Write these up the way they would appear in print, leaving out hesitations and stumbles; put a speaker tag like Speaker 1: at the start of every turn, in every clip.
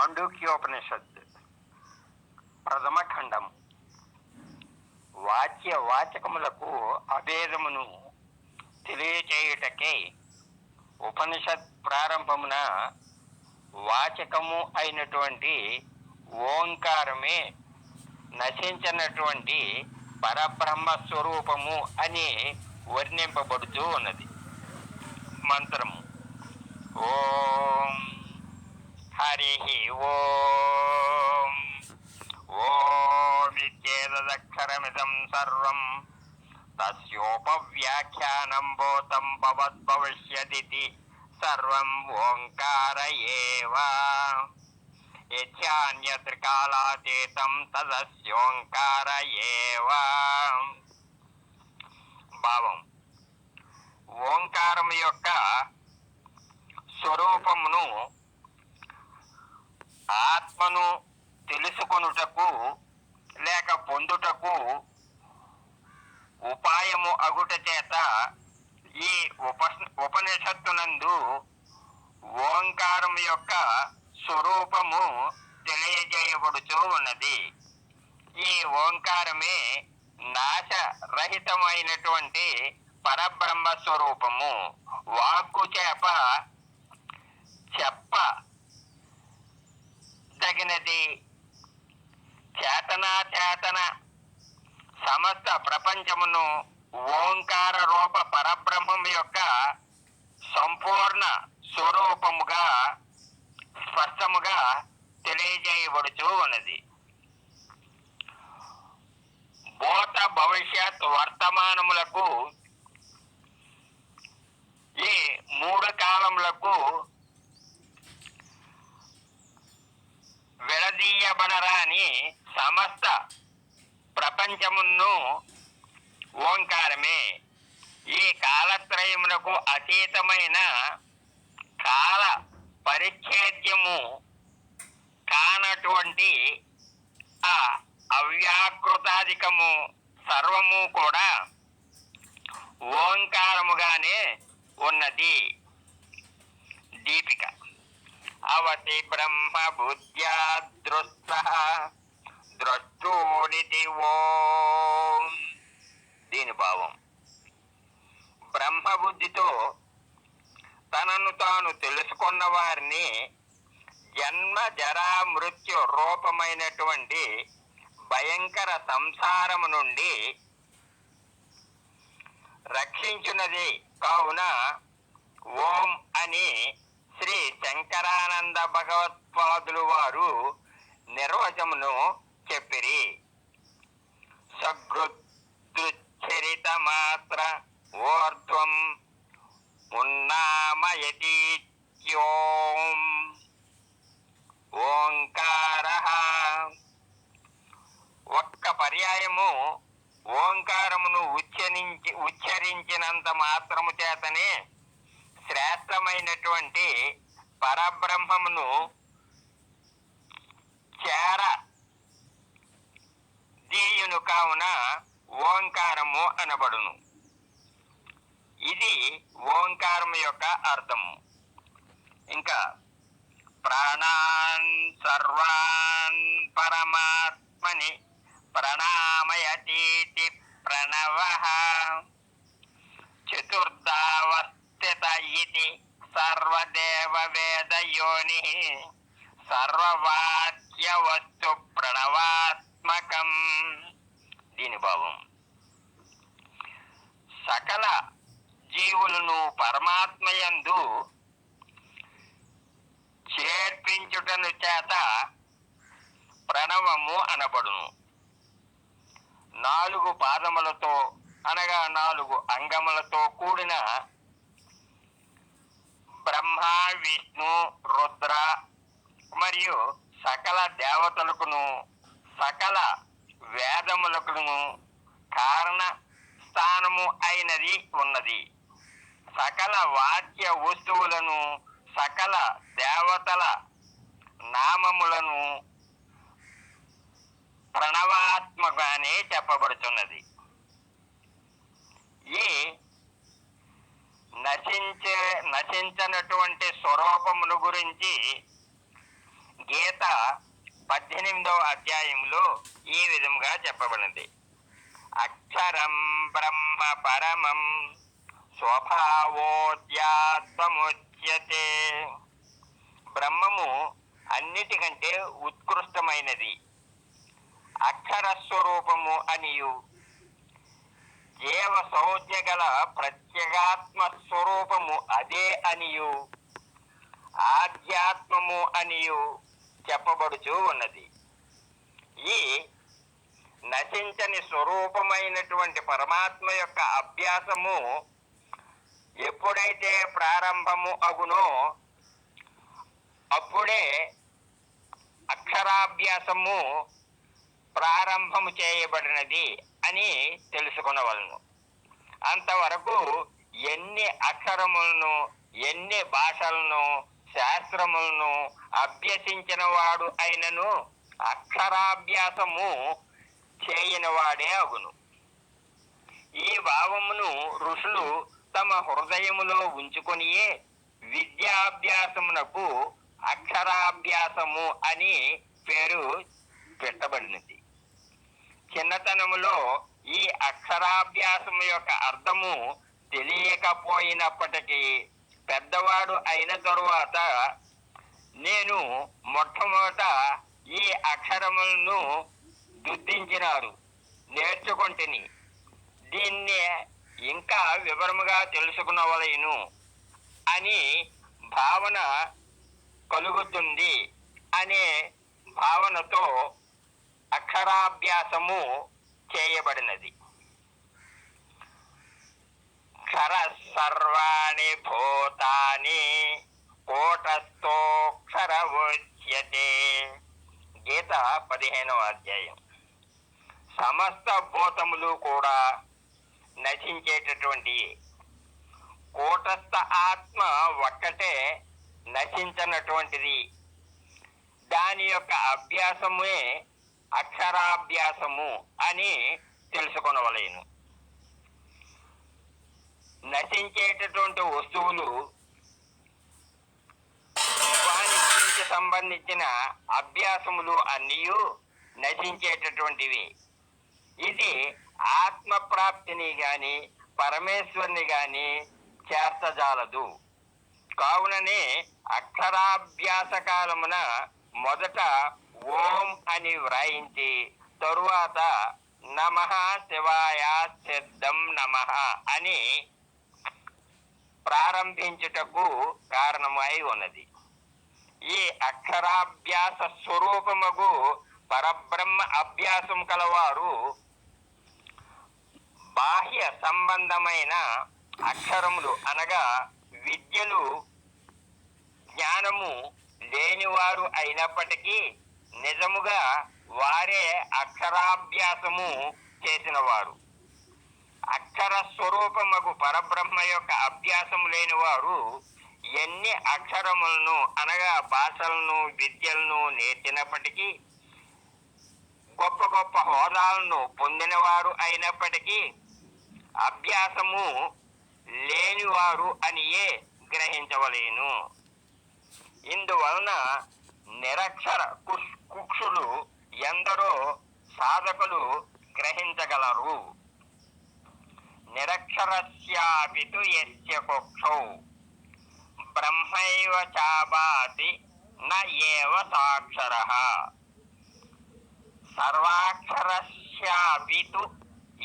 Speaker 1: మాండూక్యోపనిషత్ ప్రథమ ఖండం. వాచ్య వాచకములకు అభేదమును తెలియచేయుటకే ఉపనిషత్ ప్రారంభమున వాచకము అయినటువంటి ఓంకారమే నశించినటువంటి పరబ్రహ్మ స్వరూపము అని వర్ణింపబడుతూ ఉన్నది. మంత్రము ఓం హరి ఓం. ఓమిత్యేతదక్షరమిదం సర్వం తస్యోపవ్యాఖ్యానం భూతం భవద్భవిష్యదితి సర్వం ఓంకార ఏవ. యస్యాన్యత్ర కాలాతీతం తదస్యోంకార ఏవ. భావం: ఓంకారం యొక్క స్వరూపమును ఆత్మను తెలుసుకొనుటకు లేక పొందుటకు ఉపాయము అగుట చేత ఈ ఉపనిషత్తునందు ఓంకారం యొక్క స్వరూపము తెలియజేయబడుతూ ఉన్నది. ఈ ఓంకారమే నాశరహితమైనటువంటి పరబ్రహ్మ స్వరూపము. వాక్కు చేప చెప్పదగినది. చేతన సమస్త ప్రపంచమును ఓంకార రూప పరబ్రహ్మం యొక్క సంపూర్ణ స్వరూపముగా స్పష్టముగా తెలియజేయబడుతూ ఉన్నది. భూత భవిష్యత్ వర్తమానములకు ఈ మూడు కాలములకు విడదీయబడరాని సమస్త ప్రపంచమును ఓంకారమే. ఈ కాలత్రయమునకు అతీతమైన కాల పరిచ్ఛేద్యము కానటువంటి ఆ అవ్యాకృతాధికము సర్వము కూడా ఓంకారముగానే ఉన్నది. దీపిక: అవతి బ్రహ్మ బుద్ధ్యా దృష్టః ద్రష్టోనితి ఓం. దీని భావం: బ్రహ్మబుద్ధితో తనను తాను తెలుసుకున్న వారిని జన్మ జరా మృత్యు రూపమైనటువంటి భయంకర సంసారము నుండి రక్షించున్నది కావున ఓం అని శ్రీ శంకరానంద భగవత్పాదులు వారు నిర్వచమును చెప్పిరి. సగృచ్చరిత మాత్ర ఓర్ధ్వం ఉన్నామయతీత్యోం ఓంకారః. ఒక్క పర్యాయము ఓంకారమును ఉచ్చరించినంత మాత్రము చేతనే శ్రేష్టమైనటువంటి పరబ్రహ్మమును దీయును కావున ఓంకారము అనబడును. ఇది ఓంకారము యొక్క అర్థము. ఇంకా ప్రాణాన్ సర్వాన్ పరమాత్మని ప్రణామయతీతి ప్రణవః. చతుర్థావస్థిత ఇతి సర్వదేవ వేద యోని సర్వవాక్య వస్తు ప్రణవాత్మకం. దీని భావం: సకల జీవులను పరమాత్మయందు చేర్పించుటను చేత ప్రణవము అనబడును. 4 పాదములతో అనగా 4 అంగములతో కూడిన బ్రహ్మ విష్ణు రుద్ర మరియు సకల దేవతలకును సకల వేదములకును కారణ స్థానము అయినది ఉన్నది. సకల వాక్య వస్తువులను సకల దేవతల నామములను ప్రణవాత్మగానే చెప్పబడుతున్నది. ఈ నశించనటువంటి స్వరూపమును గురించి గీత 18వ అధ్యాయంలో ఈ విధంగా చెప్పబడింది. అక్షరం బ్రహ్మ పరమం స్వభావోద్యాత్మముచ్యతే. బ్రహ్మము అన్నిటికంటే ఉత్కృష్టమైనది, అక్షర స్వరూపము అనియు, జీవ సౌజ్ఞ గల ప్రత్యేగాత్మ స్వరూపము అదే అనియు, ఆధ్యాత్మము అనియు చెప్పబడుచూ ఉన్నది. ఈ నశించని స్వరూపమైనటువంటి పరమాత్మ యొక్క అభ్యాసము ఎప్పుడైతే ప్రారంభము అగునో అప్పుడే అక్షరాభ్యాసము ప్రారంభము చేయబడినది అని తెలుసుకొనవలను. అంతవరకు ఎన్ని అక్షరములను, ఎన్ని భాషలను, శాస్త్రములను అభ్యసించిన వాడు అయినను అక్షరాభ్యాసము చేయని వాడే అగును. ఈ భావమును ఋషులు తమ హృదయములో ఉంచుకొనియే విద్యాభ్యాసమునకు అక్షరాభ్యాసము అని పేరు పెట్టబడినది. చిన్నతనములో ఈ అక్షరాభ్యాసము యొక్క అర్థము తెలియకపోయినప్పటికీ పెద్దవాడు అయిన తరువాత నేను మొట్టమొదట ఈ అక్షరములను దుద్దించినారు, నేర్చుకుంటుని, దీన్ని ఇంకా వివరముగా తెలుసుకునవలెను అని భావన కలుగుతుంది అనే భావనతో అక్షరాభ్యాసము చేయబడినది. క్షర సర్వాణి భూతాని కూటస్థోక్షర ఉచ్యతే. గీత 15వ అధ్యాయం. సమస్త భూతములు కూడా నశించేటటువంటి, కూటస్థ ఆత్మ ఒక్కటే నశించనటువంటిది. దాని యొక్క అభ్యాసమే అక్షరాభ్యాసము అని తెలుసుకొనవలేను. నశించేటటువంటి వస్తువులు వానికి సంబంధించిన అభ్యాసములు అన్నీ నశించేటటువంటివి. ఇది ఆత్మ ప్రాప్తిని గాని పరమేశ్వరుని గాని చేర్చజాలదు. కావుననే అక్షరాభ్యాస కాలమున మొదట ఓం అని వ్రాయించి తరువాత నమః శివాయ సిద్ధం నమః అని ప్రారంభించుటకు కారణమై ఉన్నది. ఈ అక్షరాభ్యాస స్వరూపముగు పరబ్రహ్మ అభ్యాసం కలవారు బాహ్య సంబంధమైన అక్షరములు అనగా విద్యలు, జ్ఞానము లేనివారు అయినప్పటికీ నిజముగా వారే అక్షరాభ్యాసము చేసిన వారు. అక్షర స్వరూపముగు పరబ్రహ్మ యొక్క అభ్యాసం లేని వారు ఎన్ని అక్షరములను అనగా భాషలను, విద్యలను నేర్చినప్పటికీ, గొప్ప గొప్ప హోదాలను పొందినవారు అయినప్పటికీ అభ్యాసము లేనివారు అనియే గ్రహించవలేను. ఇందువలన నిరక్షర కుక్షులు ఎందరో సాధకులు గ్రహించగలరు. నిరక్షరస్యాపితు యస్య కుక్షౌ బ్రహ్మైవ చాభాతి న ఏవ సాక్షరః సర్వాక్షరస్యాపితు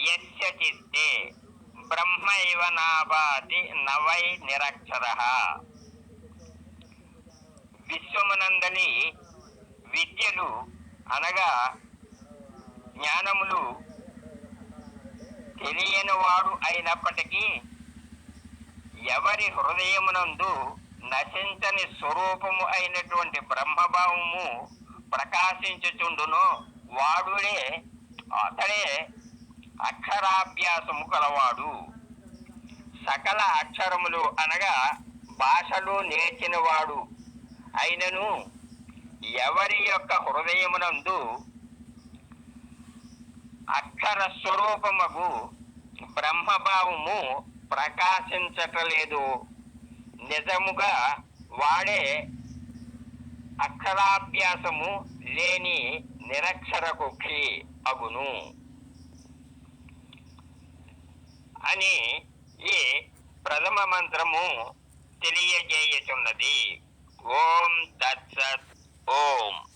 Speaker 1: యస్య చిత్తే బ్రహ్మైవ నాభాతి న వై నిరక్షరః. విశ్వమునందలి విద్యలు అనగా జ్ఞానములు తెలియని వాడు అయినప్పటికీ ఎవరి హృదయమునందు నశించని స్వరూపము అయినటువంటి బ్రహ్మభావము ప్రకాశించుచుండునో అతడే అక్షరాభ్యాసము కలవాడు. సకల అక్షరములు అనగా భాషలు నేర్చిన వాడు అయినను ఎవరి యొక్క హృదయమునందు అక్షర స్వరూపముకు బ్రహ్మభావము ప్రకాశించటలేదు, నిజముగా వాడే అక్షర అక్షరాభ్యాసము లేని నిరక్షర కుక్షి అగును అని ఈ ప్రథమ మంత్రము తెలియజేయుచున్నది. ఓం తత్సత్. ఓం.